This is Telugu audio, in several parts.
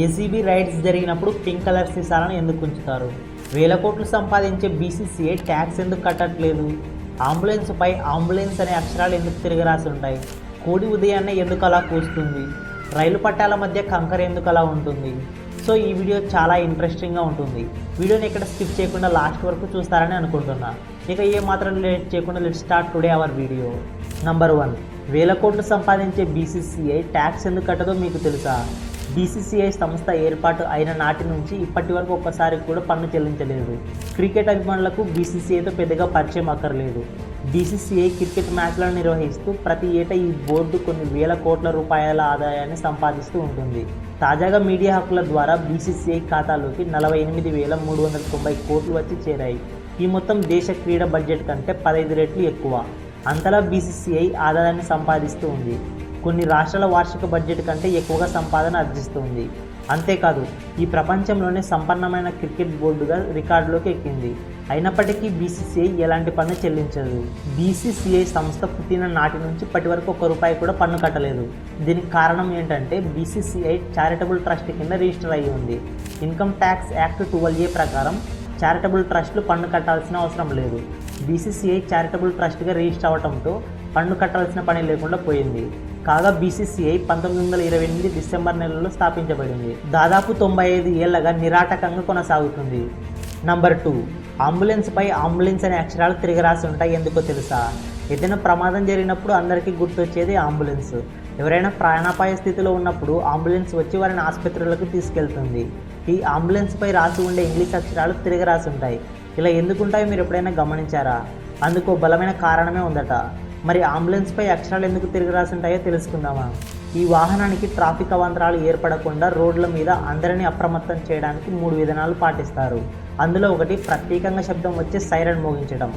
ఏసీబీ రైడ్స్ జరిగినప్పుడు పింక్ కలర్ సీసాలను ఎందుకు ఉంచుతారు? వేల కోట్లు సంపాదించే బీసీసీఐ ట్యాక్స్ ఎందుకు కట్టట్లేదు? అంబులెన్స్ అనే అక్షరాలు ఎందుకు తిరగరాసి ఉంటాయి? కోడి ఉదయాన్నే ఎందుకు అలా కూస్తుంది? రైలు పట్టాల మధ్య కంకర ఎందుకు అలా ఉంటుంది? సో ఈ వీడియో చాలా ఇంట్రెస్టింగ్గా ఉంటుంది. వీడియోని ఇక్కడ స్కిప్ చేయకుండా లాస్ట్ వరకు చూస్తారని అనుకుంటున్నా. ఇక ఏ మాత్రం లేట్ చేయకుండా let's start today our video. Number 1, వేల కోట్లు సంపాదించే బీసీసీఐ ట్యాక్స్ ఎందుకు కట్టదో మీకు తెలుసా? బీసీసీఐ సంస్థ ఏర్పాటు అయిన నాటి నుంచి ఇప్పటి వరకు ఒక్కసారి కూడా పన్ను చెల్లించలేదు. క్రికెట్ అభిమానులకు బీసీసీఐతో పెద్దగా పరిచయం అక్కర్లేదు. బీసీసీఐ క్రికెట్ మ్యాచ్లను నిర్వహిస్తూ ప్రతి ఏటా ఈ బోర్డు కొన్ని వేల కోట్ల రూపాయల ఆదాయాన్ని సంపాదిస్తూ ఉంటుంది. తాజాగా మీడియా హక్కుల ద్వారా బీసీసీఐ ఖాతాలోకి 48,390 కోట్లు వచ్చి చేరాయి. ఈ మొత్తం దేశ క్రీడా బడ్జెట్ కంటే 15 రెట్లు ఎక్కువ. అంతలా బీసీసీఐ ఆదాయాన్ని సంపాదిస్తూ ఉంది. కొన్ని రాష్ట్రాల వార్షిక బడ్జెట్ కంటే ఎక్కువగా సంపాదన ఆర్జిస్తుంది. అంతేకాదు ఈ ప్రపంచంలోనే సంపన్నమైన క్రికెట్ బోర్డుగా రికార్డులోకి ఎక్కింది. అయినప్పటికీ బీసీసీఐ ఎలాంటి పన్ను చెల్లించదు. బీసీసీఐ సంస్థ పుట్టిన నాటి నుంచి ఇప్పటి వరకు ₹1 కూడా పన్ను కట్టలేదు. దీనికి కారణం ఏంటంటే బీసీసీఐ చారిటబుల్ ట్రస్ట్ కింద రిజిస్టర్ అయ్యి ఉంది. ఇన్కమ్ ట్యాక్స్ యాక్ట్ 12A ప్రకారం చారిటబుల్ ట్రస్టులు పన్ను కట్టాల్సిన అవసరం లేదు. బీసీసీఐ చారిటబుల్ ట్రస్ట్గా రిజిస్టర్ అవ్వడంతో పన్ను కట్టాల్సిన పని లేకుండా పోయింది. కాగా బీసీసీఐ 1928 డిసెంబర్ నెలలో స్థాపించబడింది. దాదాపు 95 ఏళ్లగా నిరాటకంగా కొనసాగుతుంది. నంబర్ 2, అంబులెన్స్ అనే అక్షరాలు తిరగరాసి ఉంటాయి ఎందుకో తెలుసా? ఏదైనా ప్రమాదం జరిగినప్పుడు అందరికీ గుర్తొచ్చేది అంబులెన్స్. ఎవరైనా ప్రాణాపాయ స్థితిలో ఉన్నప్పుడు అంబులెన్స్ వచ్చి వారిని ఆసుపత్రులకు తీసుకెళ్తుంది. ఈ అంబులెన్స్పై రాసి ఉండే ఇంగ్లీష్ అక్షరాలు తిరగరాసి ఉంటాయి. ఇలా ఎందుకుంటాయో మీరు ఎప్పుడైనా గమనించారా? అందుకు బలమైన కారణమే ఉందట. మరి అంబులెన్స్పై అక్షరాలు ఎందుకు తిరగరాసి ఉంటాయో తెలుసుకుందామా? ఈ వాహనానికి ట్రాఫిక్ అవాంతరాలు ఏర్పడకుండా రోడ్ల మీద అందరినీ అప్రమత్తం చేయడానికి 3 విధానాలు పాటిస్తారు. అందులో ఒకటి ప్రత్యేకంగా శబ్దం వచ్చే సైరన్ మోగించడం.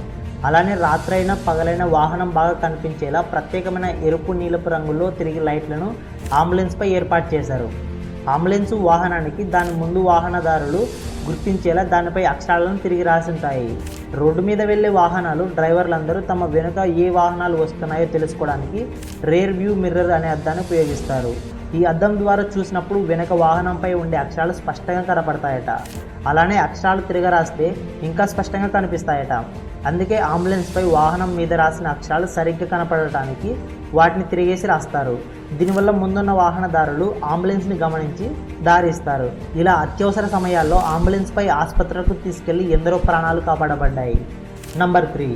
అలానే రాత్రైనా పగలైనా వాహనం బాగా కనిపించేలా ప్రత్యేకమైన ఎరుపు నీలపు రంగులో తిరిగి లైట్లను అంబులెన్స్పై ఏర్పాటు చేశారు. అంబులెన్స్ వాహనానికి దాని ముందు వాహనదారులు గుర్తించేలా దానిపై అక్షరాలను తిరిగి రాసి ఉంటాయి. రోడ్డు మీద వెళ్లే వాహనాలు డ్రైవర్లందరూ తమ వెనుక ఏ వాహనాలు వస్తున్నాయో తెలుసుకోవడానికి రేర్ వ్యూ మిర్రర్ అనే అద్దాన్ని ఉపయోగిస్తారు. ఈ అద్దం ద్వారా చూసినప్పుడు వెనక వాహనంపై ఉండే అక్షరాలు స్పష్టంగా కనపడతాయట. అలానే అక్షరాలు తిరగరాస్తే ఇంకా స్పష్టంగా కనిపిస్తాయట. అందుకే అంబులెన్స్పై వాహనం మీద రాసిన అక్షరాలు సరిగ్గా కనపడటానికి వాటిని తిరిగేసి రాస్తారు. దీనివల్ల ముందున్న వాహనదారులు అంబులెన్స్ని గమనించి దారిస్తారు. ఇలా అత్యవసర సమయాల్లో అంబులెన్స్పై ఆసుపత్రులకు తీసుకెళ్లి ఎందరో ప్రాణాలు కాపాడబడ్డాయి. నంబర్ 3,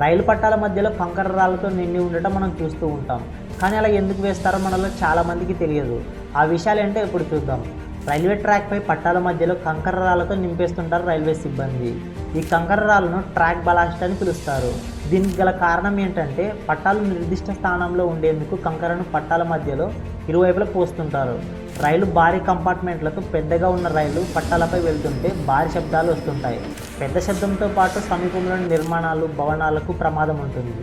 రైలు పట్టాల మధ్యలో కంకర రాళ్లతో నిండి ఉండటం మనం చూస్తూ ఉంటాం. కానీ అలా ఎందుకు వేస్తారో మనలో చాలామందికి తెలియదు. ఆ విషయాలు ఏంటో ఇప్పుడు చూద్దాం. రైల్వే ట్రాక్పై పట్టాల మధ్యలో కంకర రాళ్లతో నింపేస్తుంటారు రైల్వే సిబ్బంది. ఈ కంకర రాళ్లను ట్రాక్ బలాస్ట్ అని పిలుస్తారు. దీనికి గల కారణం ఏంటంటే పట్టాలు నిర్దిష్ట స్థానంలో ఉండేందుకు కంకరను పట్టాల మధ్యలో ఇరువైపులా పోస్తుంటారు. రైలు భారీ కంపార్ట్మెంట్లతో పెద్దగా ఉన్న రైలు పట్టాలపై వెళ్తుంటే భారీ శబ్దాలు వస్తుంటాయి. పెద్ద శబ్దంతో పాటు సమీపంలోని నిర్మాణాలు, భవనాలకు ప్రమాదం ఉంటుంది.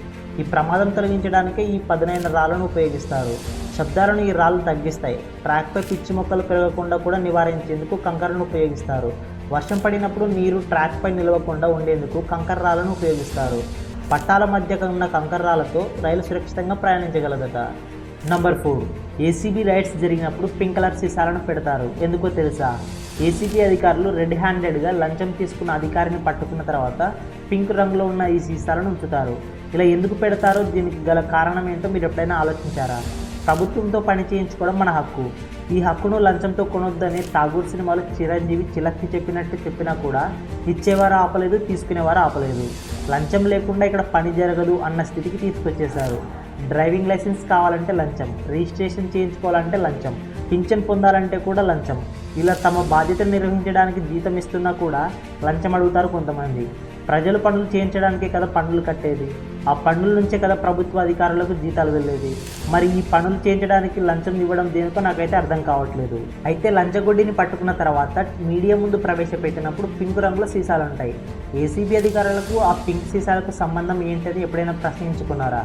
ఈ ప్రమాదం తొలగించడానికే ఈ పదునైన రాళ్లను ఉపయోగిస్తారు. శబ్దాలను ఈ రాళ్ళు తగ్గిస్తాయి. ట్రాక్పై పిచ్చి మొక్కలు పెరగకుండా కూడా నివారించేందుకు కంకరను ఉపయోగిస్తారు. వర్షం పడినప్పుడు నీరు ట్రాక్పై నిలవకుండా ఉండేందుకు కంకర రాళ్లను ఉపయోగిస్తారు. పట్టాల మధ్య ఉన్న కంకర రాళ్లతో రైలు సురక్షితంగా ప్రయాణించగలదట. నంబర్ 4, ఏసీబీ రైడ్స్ జరిగినప్పుడు పింక్ కలర్ సీసాలను పెడతారు ఎందుకో తెలుసా? ఏసీబీ అధికారులు రెడ్ హ్యాండెడ్గా లంచం తీసుకున్న అధికారిని పట్టుకున్న తర్వాత పింక్ రంగులో ఉన్న ఈ సీసాలను ఉంచుతారు. ఇలా ఎందుకు పెడతారో దీనికి గల కారణం ఏంటో మీరు ఎప్పుడైనా ఆలోచించారా? ప్రభుత్వంతో పని చేయించుకోవడం మన హక్కు. ఈ హక్కును లంచంతో కొనొద్దని ఠాగూర్ సినిమాలో చిరంజీవి చిలక్కి చెప్పినా కూడా ఇచ్చేవారు ఆపలేదు, తీసుకునేవారు ఆపలేదు. లంచం లేకుండా ఇక్కడ పని జరగదు అన్న స్థితికి తీసుకొచ్చేశారు. డ్రైవింగ్ లైసెన్స్ కావాలంటే లంచం, రిజిస్ట్రేషన్ చేయించుకోవాలంటే లంచం, పింఛన్ పొందాలంటే కూడా లంచం. ఇలా తమ బాధ్యతను నిర్వహించడానికి జీతం ఇస్తున్నా కూడా లంచం అడుగుతారు కొంతమంది. ప్రజలు పనులు చేయించడానికే కదా పన్నులు కట్టేది. ఆ పన్నుల నుంచే కదా ప్రభుత్వ అధికారులకు జీతాలు వెళ్ళేది. మరి ఈ పనులు చేయించడానికి లంచం ఇవ్వడం దేనికో నాకైతే అర్థం కావట్లేదు. అయితే లంచగొడ్డిని పట్టుకున్న తర్వాత మీడియా ముందు ప్రవేశపెట్టినప్పుడు పింక్ రంగులో సీసాలు ఉంటాయి. ఏసీబీ అధికారులకు ఆ పింక్ సీసాలకు సంబంధం ఏంటని ఎప్పుడైనా ప్రశ్నించుకున్నారా?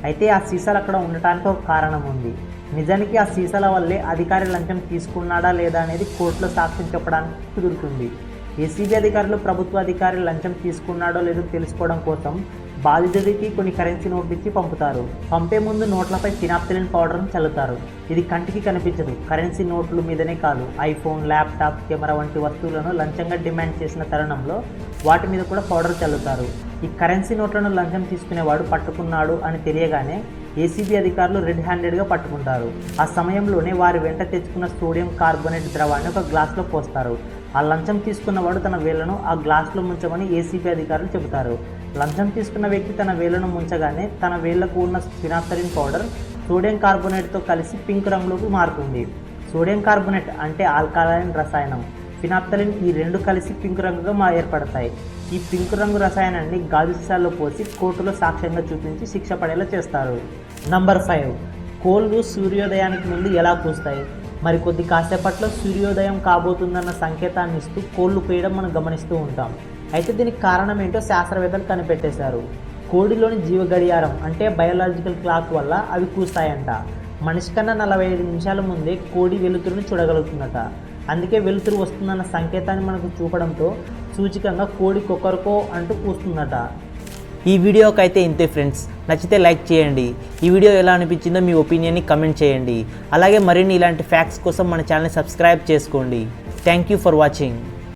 అయితే ఆ సీసాలు అక్కడ ఉండటానికి ఒక కారణం ఉంది. నిజానికి ఆ సీసాల వల్లే అధికారి లంచం తీసుకున్నాడా లేదా అనేది కోర్టులో సాక్ష్యం చెప్పడానికి కుదురుతుంది. ఏసీబీ అధికారులు ప్రభుత్వ అధికారి లంచం తీసుకున్నాడో లేదో తెలుసుకోవడం కోసం బాధితుడికి కొన్ని కరెన్సీ నోట్లు ఇచ్చి పంపుతారు. పంపే ముందు నోట్లపై ఫినాప్థలిన్ పౌడర్ను చల్లుతారు. ఇది కంటికి కనిపించదు. కరెన్సీ నోట్ల మీదనే కాదు, ఐఫోన్, ల్యాప్టాప్, కెమెరా వంటి వస్తువులను లంచంగా డిమాండ్ చేసిన తరుణంలో వాటి మీద కూడా పౌడర్ చల్లుతారు. ఈ కరెన్సీ నోట్లను లంచం తీసుకునేవాడు పట్టుకున్నాడు అని తెలియగానే ఏసీబీ అధికారులు రెడ్ హ్యాండెడ్గా పట్టుకుంటారు. ఆ సమయంలోనే వారి వెంట తెచ్చుకున్న సోడియం కార్బోనేట్ ద్రవాన్ని ఒక గ్లాసులో పోస్తారు. ఆ లంచం తీసుకున్నవాడు తన వేళ్లను ఆ గ్లాసులో ముంచమని ఏసీబీ అధికారులు చెబుతారు. లంచం తీసుకున్న వ్యక్తి తన వేళ్లను ముంచగానే తన వేళ్లకు ఉన్న ఫినాప్థలిన్ పౌడర్ సోడియం కార్బోనేట్తో కలిసి పింక్ రంగులోకి మారుతుంది. సోడియం కార్బోనేట్ అంటే ఆల్కలైన్ రసాయనం, ఫినాప్థలిన్ ఈ రెండు కలిసి పింక్ రంగుగా ఏర్పడతాయి. ఈ పింక్ రంగు రసాయనాన్ని గాజు సీసాల్లో పోసి కోర్టులో సాక్ష్యంగా చూపించి శిక్ష పడేలా చేస్తారు. నంబర్ 5, కోళ్ళు సూర్యోదయానికి ముందు ఎలా కూస్తాయి? మరి కొద్ది కాసేపట్లో సూర్యోదయం కాబోతుందన్న సంకేతాన్ని ఇస్తూ కోళ్ళు పేయడం మనం గమనిస్తూ ఉంటాం. అయితే దీనికి కారణం ఏంటో శాస్త్రవేత్తలు కనిపెట్టేశారు. కోడిలోని జీవ గడియారం అంటే బయోలాజికల్ క్లాక్ వల్ల అవి కూస్తాయంట. మనిషి కన్నా 45 నిమిషాల ముందే కోడి వెలుతురుని చూడగలుగుతుందట. అందుకే వెలుతురు వస్తుందన్న సంకేతాన్ని మనకు చూపడంతో సూచికంగా కోడి కొక్కరకో అంటూ కూస్తుందట. ఈ వీడియోకి అయితే ఇంతే ఫ్రెండ్స్. నచ్చితే లైక్ చేయండి. ఈ వీడియో ఎలా అనిపించిందో మీ ఒపీనియన్ని కమెంట్ చేయండి. అలాగే మరిన్ని ఇలాంటి ఫ్యాక్ట్స్ కోసం మన ఛానల్ని సబ్స్క్రైబ్ చేసుకోండి. Thank you for watching.